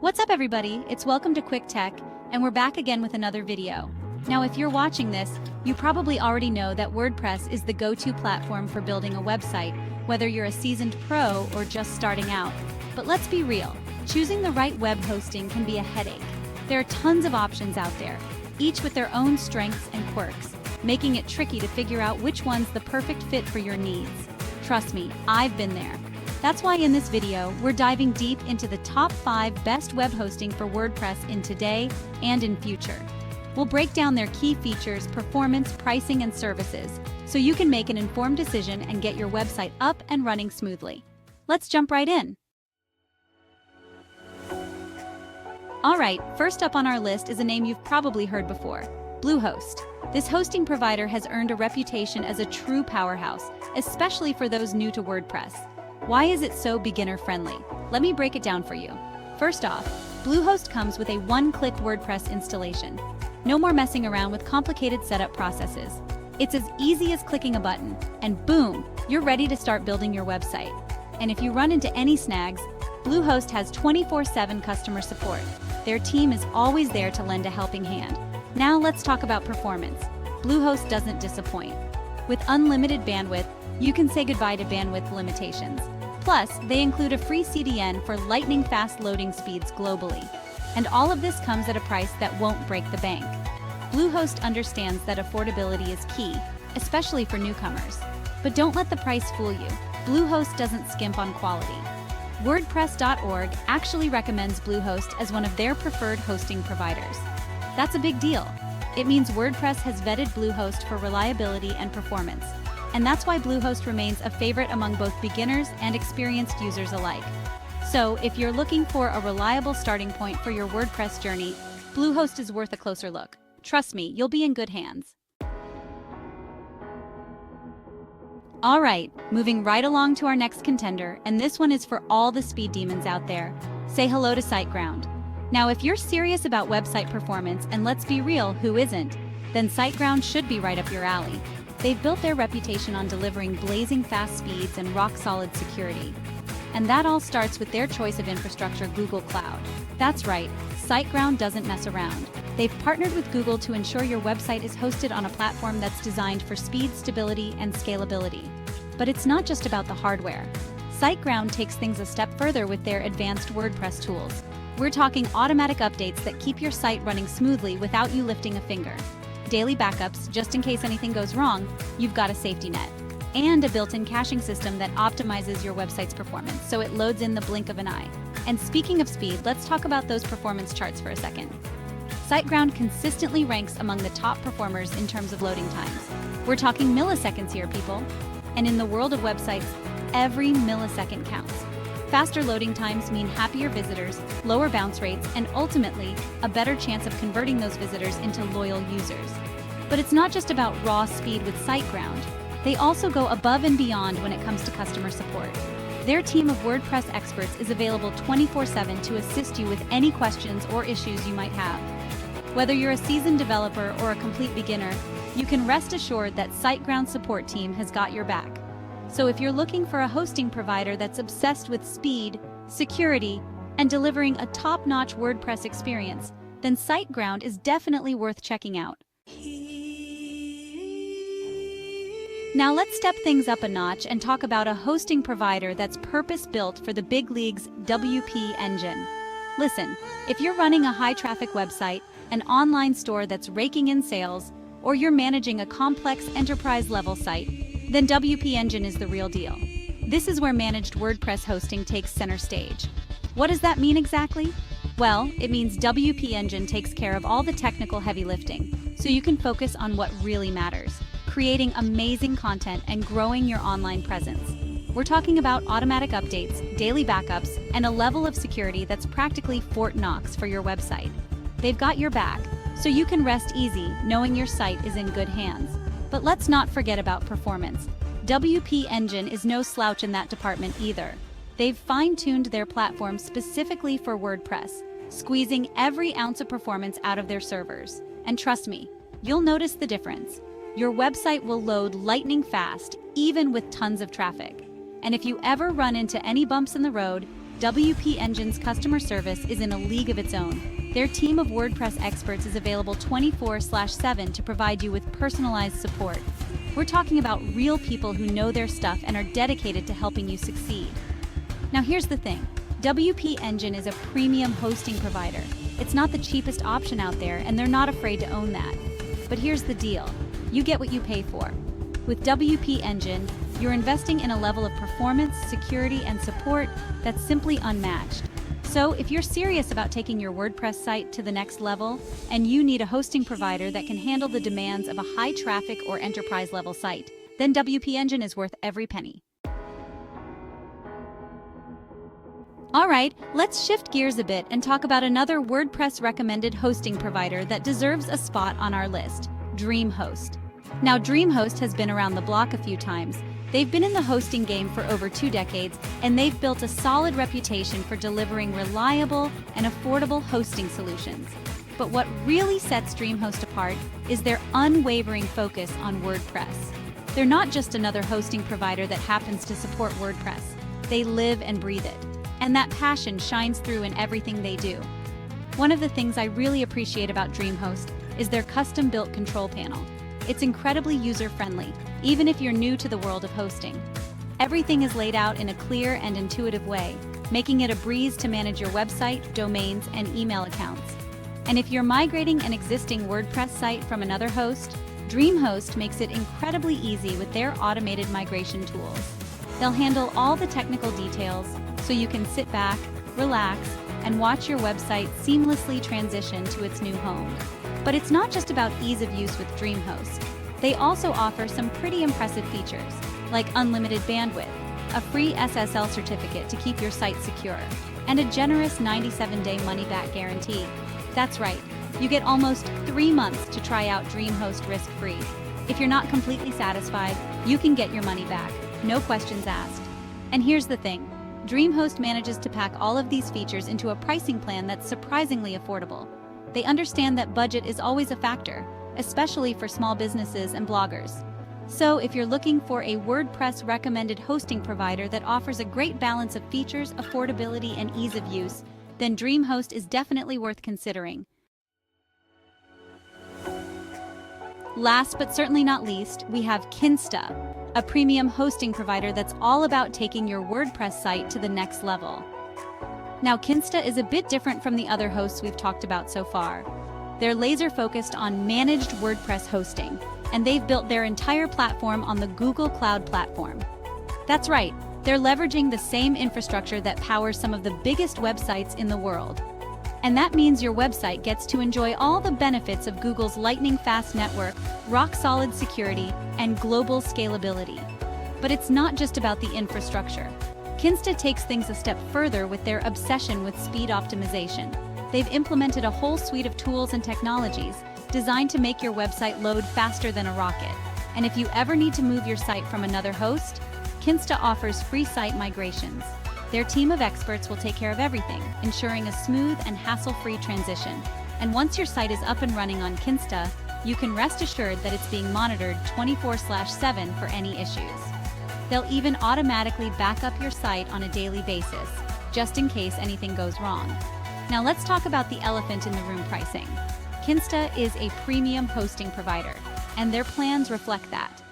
What's up everybody, it's Welcome to Quick Tech, and we're back again with another video. Now if you're watching this, you probably already know that WordPress is the go-to platform for building a website, whether you're a seasoned pro or just starting out. But let's be real, choosing the right web hosting can be a headache. There are tons of options out there, each with their own strengths and quirks, making it tricky to figure out which one's the perfect fit for your needs. Trust me, I've been there. That's why in this video, we're diving deep into the top 5 best web hosting for WordPress in today and in future. We'll break down their key features, performance, pricing, and services, so you can make an informed decision and get your website up and running smoothly. Let's jump right in. Alright, first up on our list is a name you've probably heard before, Bluehost. This hosting provider has earned a reputation as a true powerhouse, especially for those new to WordPress. Why is it so beginner-friendly? Let me break it down for you. First off, Bluehost comes with a one-click WordPress installation. No more messing around with complicated setup processes. It's as easy as clicking a button, and boom, you're ready to start building your website. And if you run into any snags, Bluehost has 24/7 customer support. Their team is always there to lend a helping hand. Now let's talk about performance. Bluehost doesn't disappoint. With unlimited bandwidth, you can say goodbye to bandwidth limitations. Plus, they include a free CDN for lightning-fast loading speeds globally. And all of this comes at a price that won't break the bank. Bluehost understands that affordability is key, especially for newcomers. But don't let the price fool you. Bluehost doesn't skimp on quality. WordPress.org actually recommends Bluehost as one of their preferred hosting providers. That's a big deal. It means WordPress has vetted Bluehost for reliability and performance. And that's why Bluehost remains a favorite among both beginners and experienced users alike. So, if you're looking for a reliable starting point for your WordPress journey, Bluehost is worth a closer look. Trust me, you'll be in good hands. Alright, moving right along to our next contender, and this one is for all the speed demons out there. Say hello to SiteGround. Now, if you're serious about website performance, and let's be real, who isn't, then SiteGround should be right up your alley. They've built their reputation on delivering blazing fast speeds and rock-solid security. And that all starts with their choice of infrastructure, Google Cloud. That's right, SiteGround doesn't mess around. They've partnered with Google to ensure your website is hosted on a platform that's designed for speed, stability, and scalability. But it's not just about the hardware. SiteGround takes things a step further with their advanced WordPress tools. We're talking automatic updates that keep your site running smoothly without you lifting a finger. Daily backups, just in case anything goes wrong, you've got a safety net. And a built-in caching system that optimizes your website's performance, so it loads in the blink of an eye. And speaking of speed, let's talk about those performance charts for a second. SiteGround consistently ranks among the top performers in terms of loading times. We're talking milliseconds here, people. And in the world of websites, every millisecond counts. Faster loading times mean happier visitors, lower bounce rates, and ultimately, a better chance of converting those visitors into loyal users. But it's not just about raw speed with SiteGround. They also go above and beyond when it comes to customer support. Their team of WordPress experts is available 24/7 to assist you with any questions or issues you might have. Whether you're a seasoned developer or a complete beginner, you can rest assured that SiteGround's support team has got your back. So if you're looking for a hosting provider that's obsessed with speed, security, and delivering a top-notch WordPress experience, then SiteGround is definitely worth checking out. Now let's step things up a notch and talk about a hosting provider that's purpose-built for the big leagues, WP Engine. Listen, if you're running a high-traffic website, an online store that's raking in sales, or you're managing a complex enterprise-level site, then WP Engine is the real deal. This is where managed WordPress hosting takes center stage. What does that mean exactly? Well, it means WP Engine takes care of all the technical heavy lifting, so you can focus on what really matters, creating amazing content and growing your online presence. We're talking about automatic updates, daily backups, and a level of security that's practically Fort Knox for your website. They've got your back, so you can rest easy knowing your site is in good hands. But let's not forget about performance. WP Engine is no slouch in that department either. They've fine-tuned their platform specifically for WordPress, squeezing every ounce of performance out of their servers. And trust me, you'll notice the difference. Your website will load lightning fast, even with tons of traffic. And if you ever run into any bumps in the road, WP Engine's customer service is in a league of its own. Their team of WordPress experts is available 24/7 to provide you with personalized support. We're talking about real people who know their stuff and are dedicated to helping you succeed. Now here's the thing. WP Engine is a premium hosting provider. It's not the cheapest option out there, and they're not afraid to own that. But here's the deal. You get what you pay for. With WP Engine, you're investing in a level of performance, security, and support that's simply unmatched. So if you're serious about taking your WordPress site to the next level, and you need a hosting provider that can handle the demands of a high-traffic or enterprise-level site, then WP Engine is worth every penny. All right, let's shift gears a bit and talk about another WordPress recommended hosting provider that deserves a spot on our list, DreamHost. Now, DreamHost has been around the block a few times. They've been in the hosting game for over 2 decades, and they've built a solid reputation for delivering reliable and affordable hosting solutions. But what really sets DreamHost apart is their unwavering focus on WordPress. They're not just another hosting provider that happens to support WordPress. They live and breathe it. And that passion shines through in everything they do. One of the things I really appreciate about DreamHost is their custom-built control panel. It's incredibly user-friendly, even if you're new to the world of hosting. Everything is laid out in a clear and intuitive way, making it a breeze to manage your website, domains, and email accounts. And if you're migrating an existing WordPress site from another host, DreamHost makes it incredibly easy with their automated migration tools. They'll handle all the technical details, so you can sit back, relax, and watch your website seamlessly transition to its new home. But it's not just about ease of use with DreamHost. They also offer some pretty impressive features, like unlimited bandwidth, a free SSL certificate to keep your site secure, and a generous 97-day money-back guarantee. That's right, you get almost 3 months to try out DreamHost risk-free. If you're not completely satisfied, you can get your money back, no questions asked. And here's the thing. DreamHost manages to pack all of these features into a pricing plan that's surprisingly affordable. They understand that budget is always a factor, especially for small businesses and bloggers. So if you're looking for a WordPress recommended hosting provider that offers a great balance of features, affordability, and ease of use, then DreamHost is definitely worth considering. Last but certainly not least, we have Kinsta, a premium hosting provider that's all about taking your WordPress site to the next level. Now, Kinsta is a bit different from the other hosts we've talked about so far. They're laser-focused on managed WordPress hosting, and they've built their entire platform on the Google Cloud platform. That's right, they're leveraging the same infrastructure that powers some of the biggest websites in the world. And that means your website gets to enjoy all the benefits of Google's lightning-fast network, rock-solid security, and global scalability. But it's not just about the infrastructure. Kinsta takes things a step further with their obsession with speed optimization. They've implemented a whole suite of tools and technologies designed to make your website load faster than a rocket. And if you ever need to move your site from another host, Kinsta offers free site migrations. Their team of experts will take care of everything, ensuring a smooth and hassle-free transition. And once your site is up and running on Kinsta, you can rest assured that it's being monitored 24/7 for any issues. They'll even automatically back up your site on a daily basis, just in case anything goes wrong. Now let's talk about the elephant in the room pricing. Kinsta is a premium hosting provider, and their plans reflect that.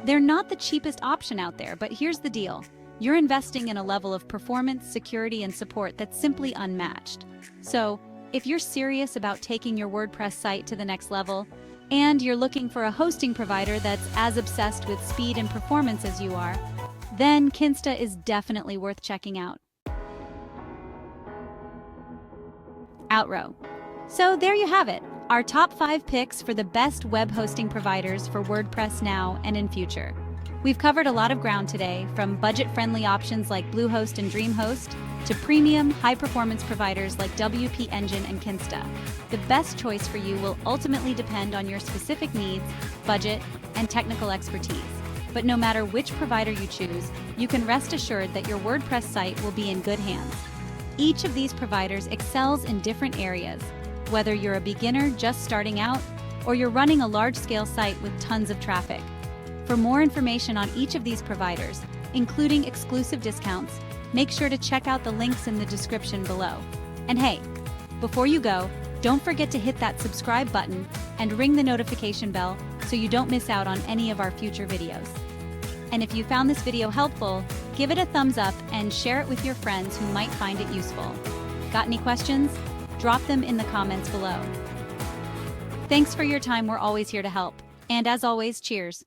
They're not the cheapest option out there, but here's the deal. You're investing in a level of performance, security, and support that's simply unmatched. So, if you're serious about taking your WordPress site to the next level, and you're looking for a hosting provider that's as obsessed with speed and performance as you are, then Kinsta is definitely worth checking out. Outrow. So there you have it, our top 5 picks for the best web hosting providers for WordPress now and in future. We've covered a lot of ground today, from budget-friendly options like Bluehost and DreamHost to premium, high-performance providers like WP Engine and Kinsta. The best choice for you will ultimately depend on your specific needs, budget, and technical expertise. But no matter which provider you choose, you can rest assured that your WordPress site will be in good hands. Each of these providers excels in different areas, whether you're a beginner just starting out or you're running a large-scale site with tons of traffic. For more information on each of these providers, including exclusive discounts, make sure to check out the links in the description below. And hey, before you go, don't forget to hit that subscribe button and ring the notification bell so you don't miss out on any of our future videos. And if you found this video helpful, give it a thumbs up and share it with your friends who might find it useful. Got any questions? Drop them in the comments below. Thanks for your time, we're always here to help. And as always, cheers.